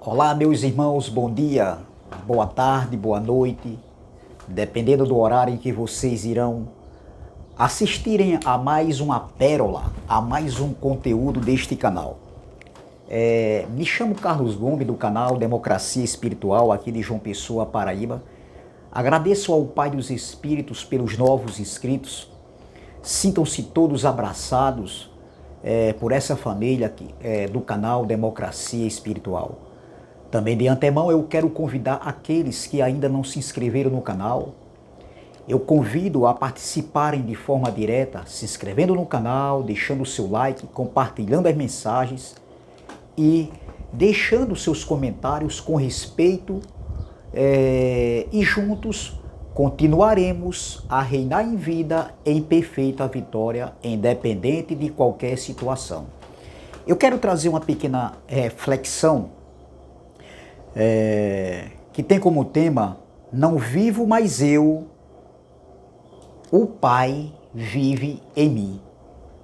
Olá, meus irmãos, bom dia, boa tarde, boa noite, dependendo do horário em que vocês irão assistirem a mais uma pérola, a mais um conteúdo deste canal. Me chamo Carlos Gomes, do canal Democracia Espiritual, aqui de João Pessoa, Paraíba. Agradeço ao Pai dos Espíritos pelos novos inscritos. Sintam-se todos abraçados por essa família aqui, do canal Democracia Espiritual. Também de antemão eu quero convidar aqueles que ainda não se inscreveram no canal. Eu convido a participarem de forma direta, se inscrevendo no canal, deixando o seu like, compartilhando as mensagens e deixando seus comentários com respeito e juntos continuaremos a reinar em vida em perfeita vitória, independente de qualquer situação. Eu quero trazer uma pequena reflexão que tem como tema: não vivo mais eu, o Pai vive em mim.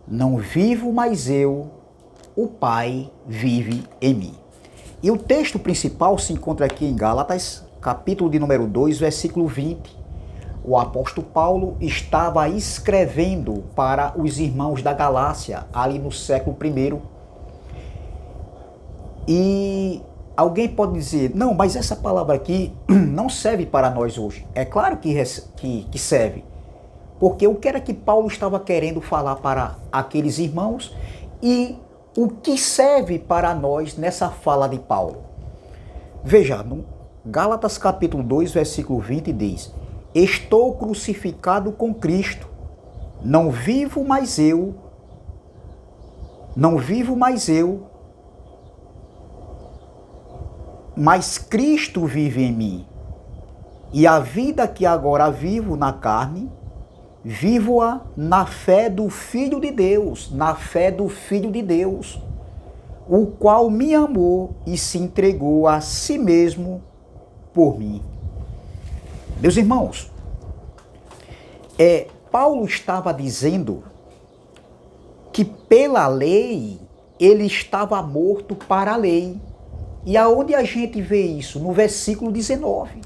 Não vivo mais eu, o Pai vive em mim. E o texto principal se encontra aqui em Gálatas, capítulo de número 2, versículo 20. O apóstolo Paulo estava escrevendo para os irmãos da Galácia, ali no século I. E alguém pode dizer: não, mas essa palavra aqui não serve para nós hoje. É claro que serve. Porque o que era que Paulo estava querendo falar para aqueles irmãos e o que serve para nós nessa fala de Paulo? Veja, no Gálatas capítulo 2, versículo 20 diz: estou crucificado com Cristo, não vivo mais eu, mas Cristo vive em mim. E a vida que agora vivo na carne, vivo-a na fé do Filho de Deus, o qual me amou e se entregou a si mesmo por mim. Meus irmãos, Paulo estava dizendo que pela lei ele estava morto para a lei. E aonde a gente vê isso? No versículo 19.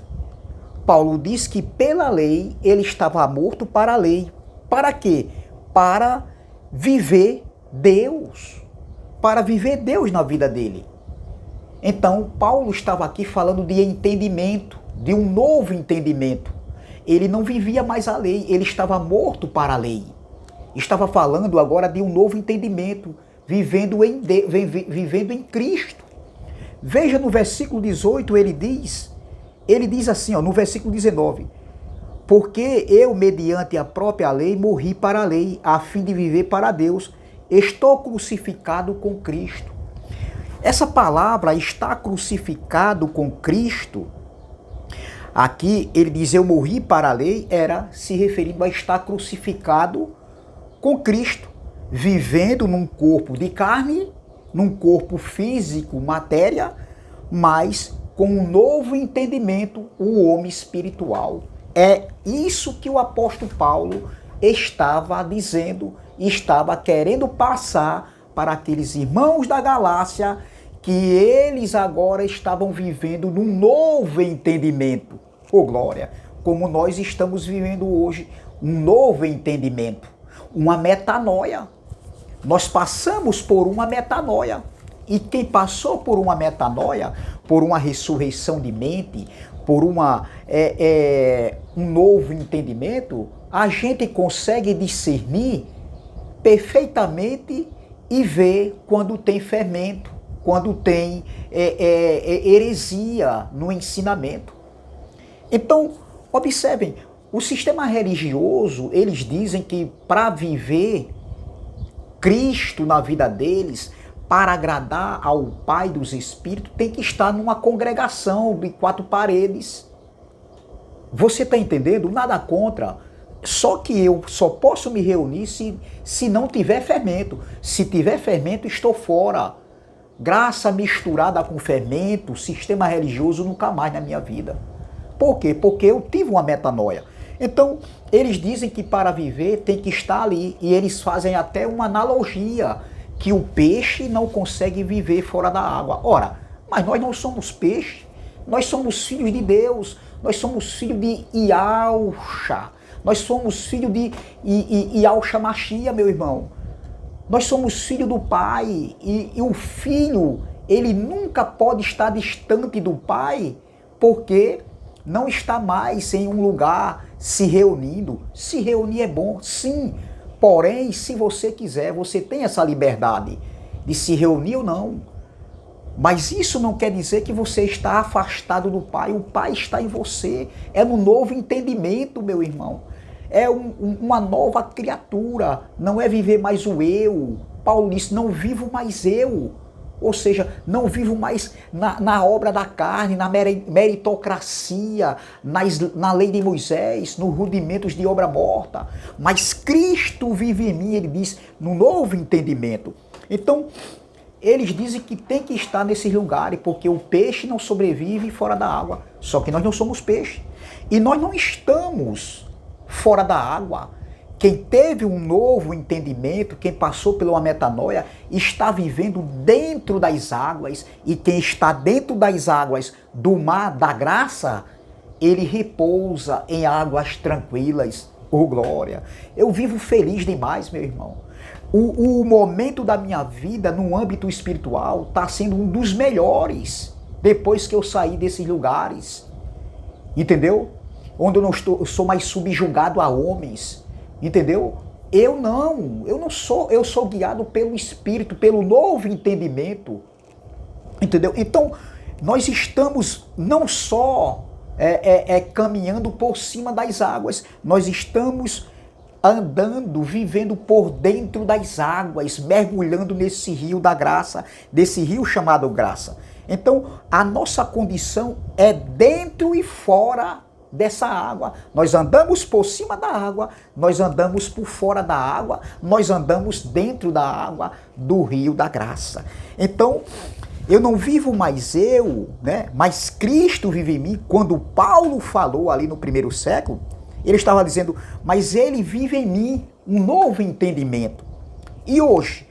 Paulo diz que pela lei ele estava morto para a lei. Para quê? Para viver Deus. Para viver Deus na vida dele. Então, Paulo estava aqui falando de entendimento, de um novo entendimento. Ele não vivia mais a lei, ele estava morto para a lei. Estava falando agora de um novo entendimento, vivendo em Cristo. Veja no versículo 18, ele diz assim, no versículo 19: porque eu, mediante a própria lei, morri para a lei, a fim de viver para Deus. Estou crucificado com Cristo. Essa palavra, está crucificado com Cristo, aqui ele diz eu morri para a lei, era se referindo a estar crucificado com Cristo, vivendo num corpo de carne, num corpo físico, matéria, mas com um novo entendimento, o homem espiritual. É isso que o apóstolo Paulo estava dizendo, estava querendo passar para aqueles irmãos da Galácia, que eles agora estavam vivendo num novo entendimento. Oh glória! Como nós estamos vivendo hoje, um novo entendimento, uma metanoia. Nós passamos por uma metanoia. E quem passou por uma metanoia, por uma ressurreição de mente, por um novo entendimento, a gente consegue discernir perfeitamente e ver quando tem fermento, quando tem heresia no ensinamento. Então, observem, o sistema religioso, eles dizem que para viver Cristo na vida deles, para agradar ao Pai dos Espíritos, tem que estar numa congregação de 4 paredes. Você está entendendo? Nada contra. Só que eu só posso me reunir se não tiver fermento. Se tiver fermento, estou fora. Graça misturada com fermento, sistema religioso, nunca mais na minha vida. Por quê? Porque eu tive uma metanoia. Então, eles dizem que para viver tem que estar ali. E eles fazem até uma analogia, que o peixe não consegue viver fora da água. Ora, Mas nós não somos peixe, nós somos filhos de Deus, nós somos filhos de Iauxa, nós somos filhos de Iauxa Machia, meu irmão. Nós somos filhos do Pai e o filho, ele nunca pode estar distante do Pai, porque não está mais em um lugar se reunindo. Se reunir é bom, sim. Porém, se você quiser, você tem essa liberdade de se reunir ou não. Mas isso não quer dizer que você está afastado do Pai. O Pai está em você. É no novo entendimento, meu irmão. É uma nova criatura. Não é viver mais o eu. Paulo disse, não vivo mais eu. Ou seja, não vivo mais na obra da carne, na meritocracia, na lei de Moisés, nos rudimentos de obra morta. Mas Cristo vive em mim, ele diz, no novo entendimento. Então, eles dizem que tem que estar nesses lugares, porque o peixe não sobrevive fora da água. Só que nós não somos peixe. E nós não estamos fora da água. Quem teve um novo entendimento, quem passou pela metanoia, está vivendo dentro das águas. E quem está dentro das águas do mar da graça, ele repousa em águas tranquilas. Oh, glória! Eu vivo feliz demais, meu irmão. O momento da minha vida no âmbito espiritual está sendo um dos melhores depois que eu saí desses lugares. Entendeu? Onde eu sou mais subjugado a homens. Entendeu? Eu não sou, eu sou guiado pelo Espírito, pelo novo entendimento. Entendeu? Então, nós estamos não só caminhando por cima das águas, nós estamos andando, vivendo por dentro das águas, mergulhando nesse rio da graça, desse rio chamado graça. Então, a nossa condição é dentro e fora dessa água. Nós andamos por cima da água, nós andamos por fora da água, nós andamos dentro da água do rio da graça. Então, eu não vivo mais eu, né? Mas Cristo vive em mim. Quando Paulo falou ali no primeiro século, ele estava dizendo, mas ele vive em mim, um novo entendimento. E hoje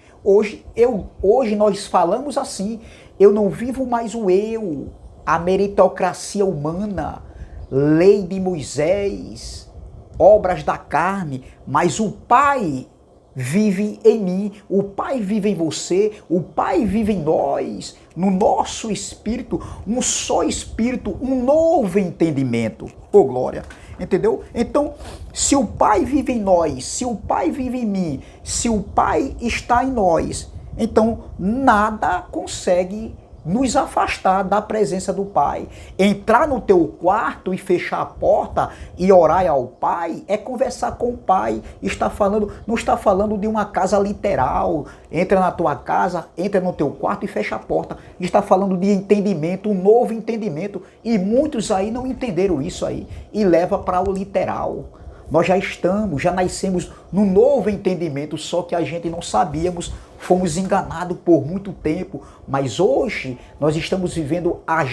nós falamos assim, eu não vivo mais o eu, a meritocracia humana, lei de Moisés, obras da carne, mas o Pai vive em mim, o Pai vive em você, o Pai vive em nós, no nosso espírito, um só espírito, um novo entendimento. Oh, glória! Entendeu? Então, se o Pai vive em nós, se o Pai vive em mim, se o Pai está em nós, então nada consegue nos afastar da presença do Pai. Entrar no teu quarto e fechar a porta e orar ao Pai é conversar com o Pai. Não está falando de uma casa literal. Entra na tua casa, entra no teu quarto e fecha a porta. Está falando de entendimento, um novo entendimento. E muitos aí não entenderam isso aí e leva para o literal. Nós já nascemos num novo entendimento, só que a gente não sabíamos, fomos enganados por muito tempo, mas hoje nós estamos vivendo a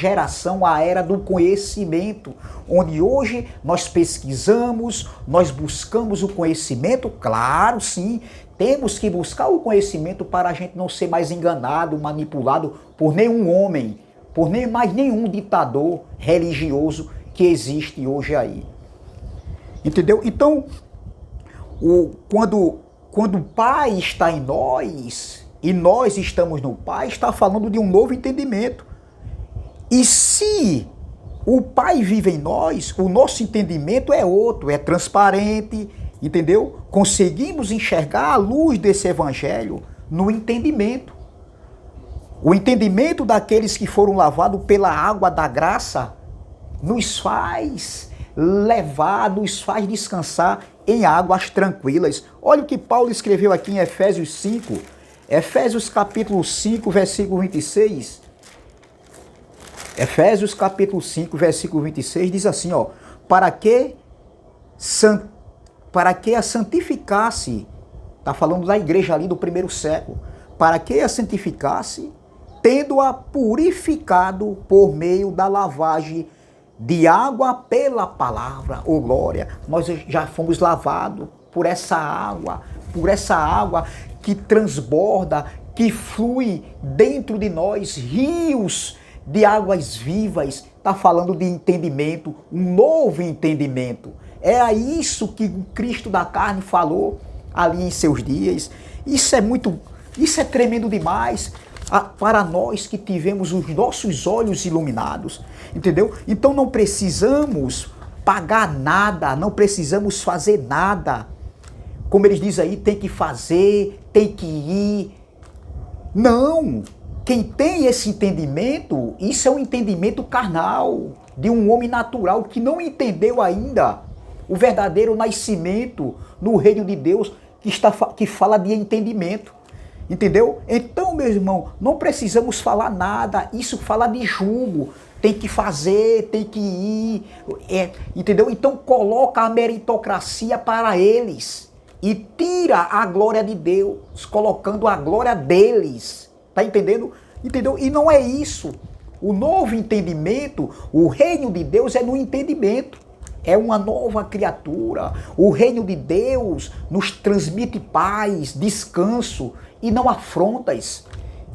era do conhecimento, onde hoje nós pesquisamos, nós buscamos o conhecimento, claro, sim, temos que buscar o conhecimento para a gente não ser mais enganado, manipulado por nenhum homem, por mais nenhum ditador religioso que existe hoje aí. Entendeu? Então, quando o Pai está em nós e nós estamos no Pai, está falando de um novo entendimento. E se o Pai vive em nós, o nosso entendimento é outro, é transparente, entendeu? Conseguimos enxergar a luz desse evangelho no entendimento. O entendimento daqueles que foram lavados pela água da graça nos faz nos faz descansar em águas tranquilas. Olha o que Paulo escreveu aqui em Efésios 5. Efésios capítulo 5, versículo 26. Efésios capítulo 5, versículo 26 diz assim, ó, para que a santificasse, está falando da igreja ali do primeiro século, para que a santificasse, tendo-a purificado por meio da lavagem de água pela palavra. Oh, glória! Nós já fomos lavados por essa água que transborda, que flui dentro de nós, rios de águas vivas, está falando de entendimento, um novo entendimento. É a isso que o Cristo da carne falou ali em seus dias. Isso é tremendo demais para nós que tivemos os nossos olhos iluminados, entendeu? Então não precisamos pagar nada, não precisamos fazer nada. Como eles dizem aí, tem que fazer, tem que ir. Não! Quem tem esse entendimento, isso é um entendimento carnal, de um homem natural que não entendeu ainda o verdadeiro nascimento no reino de Deus, que fala de entendimento. Entendeu? Então, meu irmão, não precisamos falar nada, isso fala de julgo. Tem que fazer, tem que ir, entendeu? Então coloca a meritocracia para eles e tira a glória de Deus, colocando a glória deles. Tá entendendo? Entendeu? E não é isso. O novo entendimento, o reino de Deus é no entendimento. É uma nova criatura. O reino de Deus nos transmite paz, descanso e não afrontas.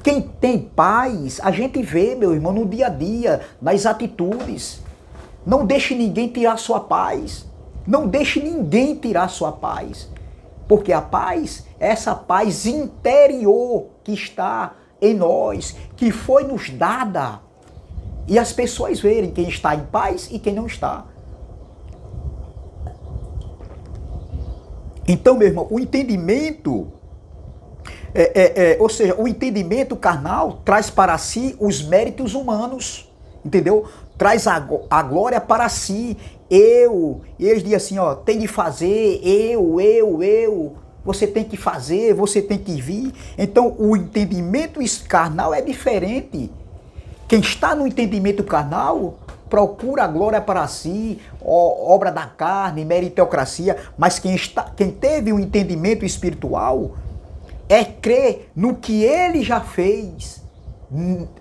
Quem tem paz, a gente vê, meu irmão, no dia a dia, nas atitudes. Não deixe ninguém tirar sua paz. Não deixe ninguém tirar sua paz. Porque a paz é essa paz interior que está em nós, que foi nos dada. E as pessoas verem quem está em paz e quem não está. Então, meu irmão, o entendimento, ou seja, o entendimento carnal traz para si os méritos humanos, entendeu? Traz a glória para si, eu. E eles dizem assim, ó, tem de fazer, eu. Você tem que fazer, você tem que vir. Então, o entendimento carnal é diferente. Quem está no entendimento carnal procura a glória para si, obra da carne, meritocracia, mas quem teve um entendimento espiritual é crer no que ele já fez,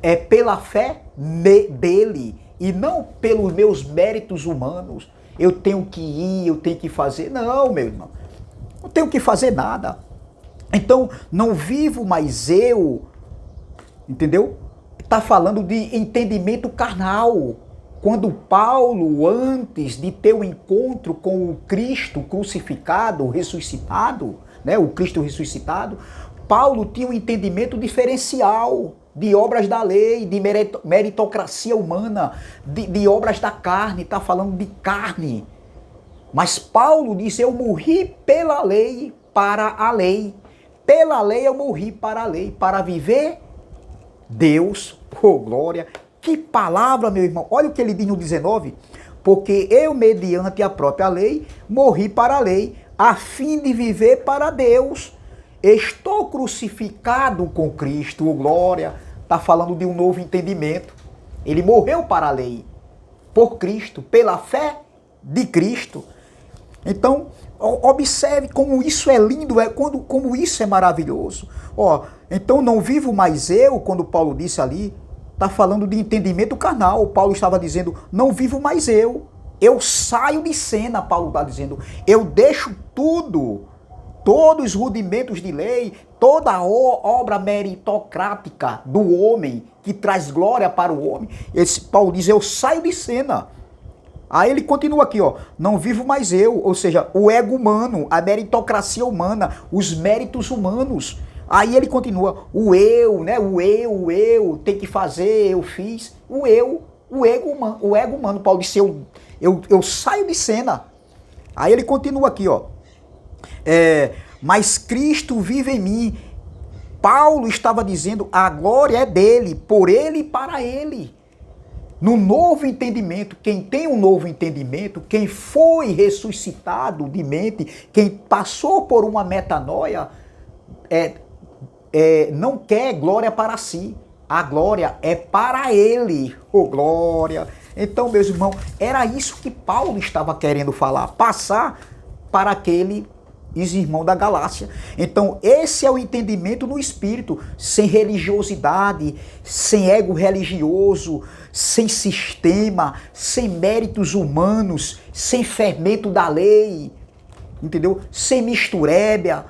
é pela fé dele e não pelos meus méritos humanos. Eu tenho que ir, eu tenho que fazer. Não, meu irmão, não tenho que fazer nada. Então, não vivo mais eu, entendeu? Está falando de entendimento carnal. Quando Paulo, antes de ter o encontro com o Cristo crucificado, ressuscitado, né, o Cristo ressuscitado, Paulo tinha um entendimento diferencial de obras da lei, de meritocracia humana, de obras da carne, está falando de carne. Mas Paulo diz, eu morri pela lei para a lei. Pela lei eu morri para a lei, para viver Deus, oh glória. Que palavra, meu irmão. Olha o que ele diz no 19. Porque eu, mediante a própria lei, morri para a lei, a fim de viver para Deus. Estou crucificado com Cristo, oh glória. Está falando de um novo entendimento. Ele morreu para a lei, por Cristo, pela fé de Cristo. Então, observe como isso é lindo, como isso é maravilhoso. Então não vivo mais eu, quando Paulo disse ali, está falando de entendimento carnal. Paulo estava dizendo, não vivo mais eu saio de cena, Paulo está dizendo, eu deixo tudo, todos os rudimentos de lei, toda a obra meritocrática do homem, que traz glória para o homem. Paulo diz, eu saio de cena. Aí ele continua aqui, não vivo mais eu, ou seja, o ego humano, a meritocracia humana, os méritos humanos. Aí ele continua, o eu, né? O eu, tem que fazer, eu fiz. O ego humano. Paulo disse, eu saio de cena. Aí ele continua aqui, mas Cristo vive em mim. Paulo estava dizendo, a glória é dele, por ele e para ele. No novo entendimento, quem tem um novo entendimento, quem foi ressuscitado de mente, quem passou por uma metanoia, não quer glória para si. A glória é para ele. Oh, glória! Então, meus irmãos, era isso que Paulo estava querendo falar, passar para aqueles irmãos da Galácia. Então, esse é o entendimento no Espírito, sem religiosidade, sem ego religioso, sem sistema, sem méritos humanos, sem fermento da lei, entendeu? Sem mistureba,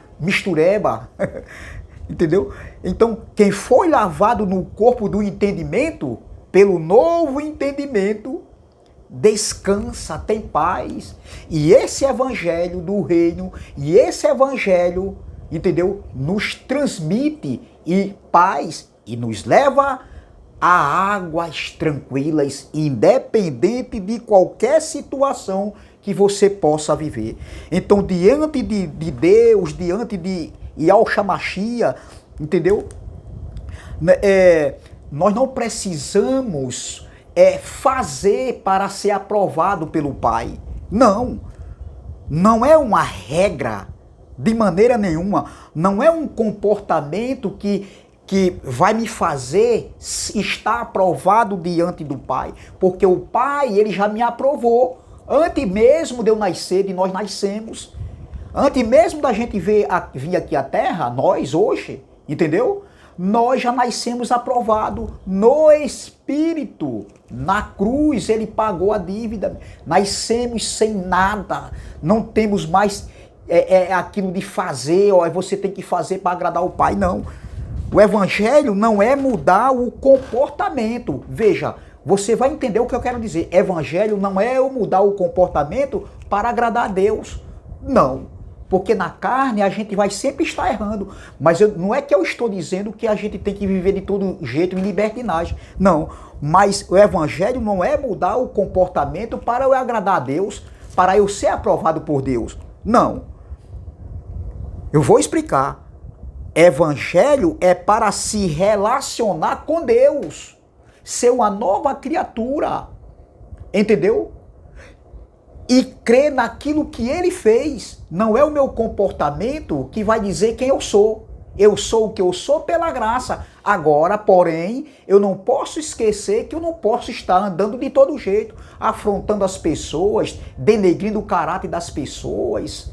entendeu? Então, quem foi lavado no corpo do entendimento, pelo novo entendimento, descansa, tem paz. E esse evangelho do reino, e esse evangelho, entendeu? Nos transmite e paz e nos leva a águas tranquilas, independente de qualquer situação que você possa viver. Então, diante de Deus, diante de Yahshua Mashiach, entendeu? Nós não precisamos fazer para ser aprovado pelo Pai. Não. Não é uma regra, de maneira nenhuma. Não é um comportamento que vai me fazer estar aprovado diante do Pai. Porque o Pai, ele já me aprovou. Antes mesmo de eu nascer, de nós nascemos. Antes mesmo da gente vir aqui à Terra, nós hoje, entendeu? Nós já nascemos aprovados no Espírito. Na cruz ele pagou a dívida. Nascemos sem nada. Não temos mais aquilo de fazer, ó, você tem que fazer para agradar o Pai, não. O Evangelho não é mudar o comportamento. Veja, você vai entender o que eu quero dizer. Evangelho não é eu mudar o comportamento para agradar a Deus. Não. Porque na carne a gente vai sempre estar errando. Mas não é que eu estou dizendo que a gente tem que viver de todo jeito em libertinagem. Não. Mas o Evangelho não é mudar o comportamento para eu agradar a Deus, para eu ser aprovado por Deus. Não. Eu vou explicar. Evangelho é para se relacionar com Deus. Ser uma nova criatura. Entendeu? E crer naquilo que ele fez. Não é o meu comportamento que vai dizer quem eu sou. Eu sou o que eu sou pela graça. Agora, porém, eu não posso esquecer que eu não posso estar andando de todo jeito, afrontando as pessoas, denegrindo o caráter das pessoas,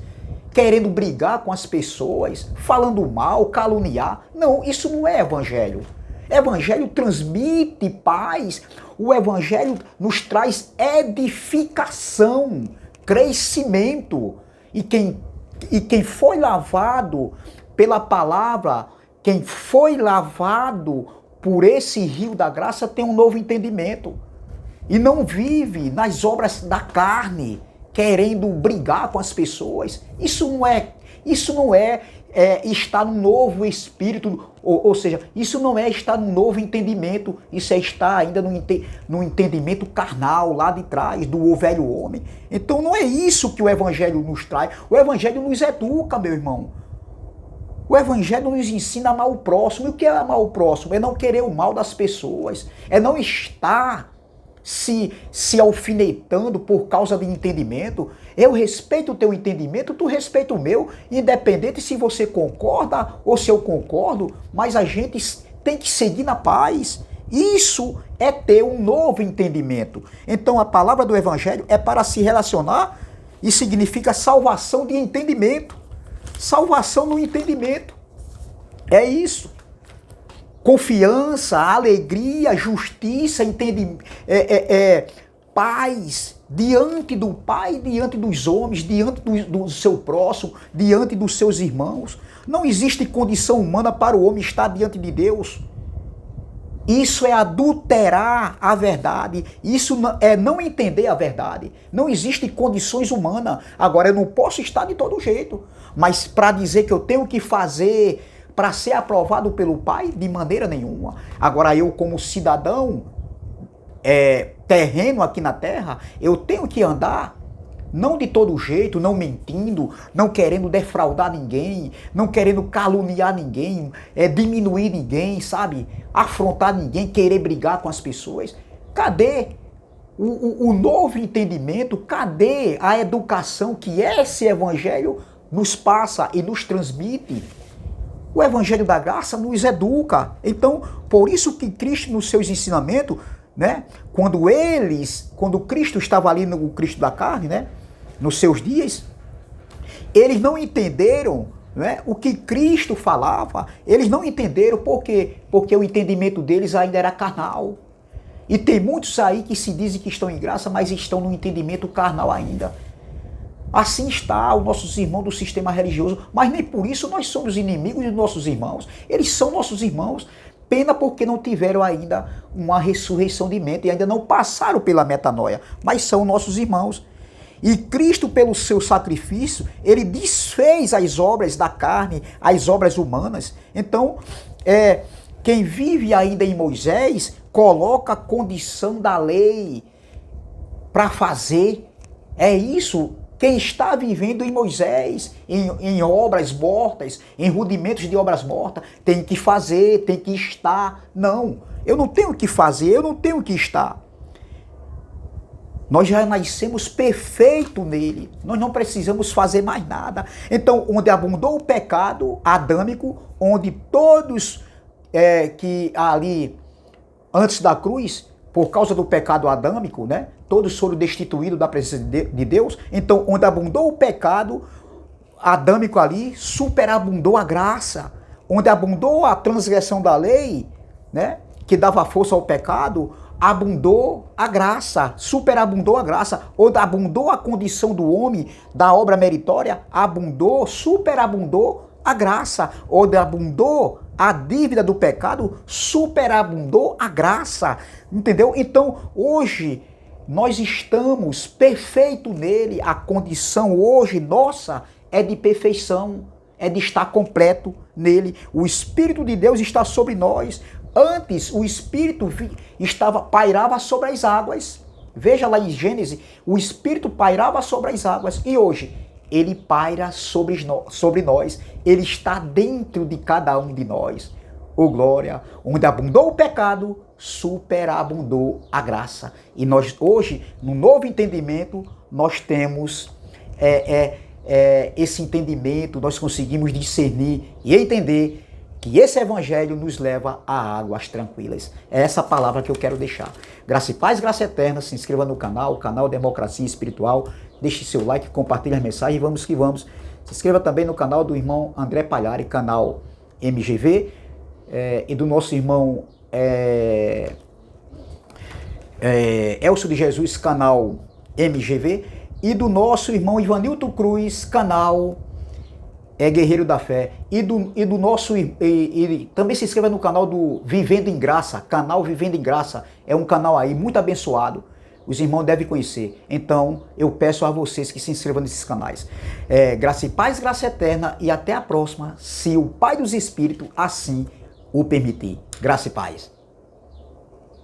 querendo brigar com as pessoas, falando mal, caluniar. Não, isso não é evangelho. Evangelho transmite paz. O Evangelho nos traz edificação, crescimento. E quem foi lavado pela palavra, quem foi lavado por esse rio da graça tem um novo entendimento. E não vive nas obras da carne, querendo brigar com as pessoas. Isso não é estar num novo espírito, ou seja, isso não é estar num novo entendimento, isso é estar ainda no entendimento carnal, lá de trás, do velho homem. Então não é isso que o Evangelho nos traz. O Evangelho nos educa, meu irmão. O Evangelho nos ensina a amar o próximo. E o que é amar o próximo? É não querer o mal das pessoas, é não estar se alfinetando por causa de entendimento. Eu respeito o teu entendimento, tu respeita o meu, independente se você concorda ou se eu concordo, mas a gente tem que seguir na paz. Isso é ter um novo entendimento. Então a palavra do Evangelho é para se relacionar e significa salvação de entendimento. Salvação no entendimento. É isso. Confiança, alegria, justiça, paz diante do Pai, diante dos homens, diante do seu próximo, diante dos seus irmãos. Não existe condição humana para o homem estar diante de Deus. Isso é adulterar a verdade. Isso é não entender a verdade. Não existem condições humanas. Agora, eu não posso estar de todo jeito. Mas para dizer que eu tenho que fazer para ser aprovado pelo Pai, de maneira nenhuma. Agora, eu como cidadão terreno aqui na terra, eu tenho que andar não de todo jeito, não mentindo, não querendo defraudar ninguém, não querendo caluniar ninguém, diminuir ninguém, sabe? Afrontar ninguém, querer brigar com as pessoas. Cadê o novo entendimento? Cadê a educação que esse Evangelho nos passa e nos transmite? O Evangelho da Graça nos educa. Então, por isso que Cristo, nos seus ensinamentos, né, quando Cristo estava ali no Cristo da carne, né, nos seus dias, eles não entenderam, né, o que Cristo falava. Eles não entenderam por quê? Porque o entendimento deles ainda era carnal. E tem muitos aí que se dizem que estão em graça, mas estão no entendimento carnal ainda. Assim está os nossos irmãos do sistema religioso, mas nem por isso nós somos inimigos dos nossos irmãos. Eles são nossos irmãos. pena porque não tiveram ainda uma ressurreição de mente e ainda não passaram pela metanoia, mas são nossos irmãos. E Cristo, pelo seu sacrifício, ele desfez as obras da carne, as obras humanas. Então, quem vive ainda em Moisés, coloca a condição da lei para fazer. É isso. Quem está vivendo em Moisés, em obras mortas, em rudimentos de obras mortas, tem que fazer, tem que estar. Não, eu não tenho que fazer, eu não tenho que estar. Nós já nascemos perfeito nele, nós não precisamos fazer mais nada. Então, onde abundou o pecado adâmico, onde todos que ali, antes da cruz, por causa do pecado adâmico, né, todos foram destituídos da presença de Deus. Então, onde abundou o pecado adâmico ali, superabundou a graça. Onde abundou a transgressão da lei, né, que dava força ao pecado, abundou a graça, superabundou a graça. Onde abundou a condição do homem, da obra meritória, abundou, superabundou a graça. Onde abundou a dívida do pecado, superabundou a graça. Entendeu? Então, hoje, nós estamos perfeitos nele. A condição hoje nossa é de perfeição, é de estar completo nele. O Espírito de Deus está sobre nós. Antes, o Espírito pairava sobre as águas. Veja lá em Gênesis, o Espírito pairava sobre as águas. E hoje, ele paira sobre nós. Ele está dentro de cada um de nós. Oh glória! Onde abundou o pecado, superabundou a graça. E nós hoje, no novo entendimento, nós temos esse entendimento, nós conseguimos discernir e entender que esse evangelho nos leva a águas tranquilas. É essa palavra que eu quero deixar. Graça e paz, graça eterna. Se inscreva no canal Democracia Espiritual. Deixe seu like, compartilhe as mensagens e vamos que vamos. Se inscreva também no canal do irmão André Palhari, canal MGV, e do nosso irmão Elcio de Jesus, canal MGV, e do nosso irmão Ivanilton Cruz, canal Guerreiro da Fé, e do nosso, também se inscreva no canal do Vivendo em Graça, canal Vivendo em Graça, é um canal aí muito abençoado, os irmãos devem conhecer. Então eu peço a vocês que se inscrevam nesses canais. Graça e paz, graça eterna, e até a próxima, se o Pai dos Espíritos assim o permitir. Graça e paz.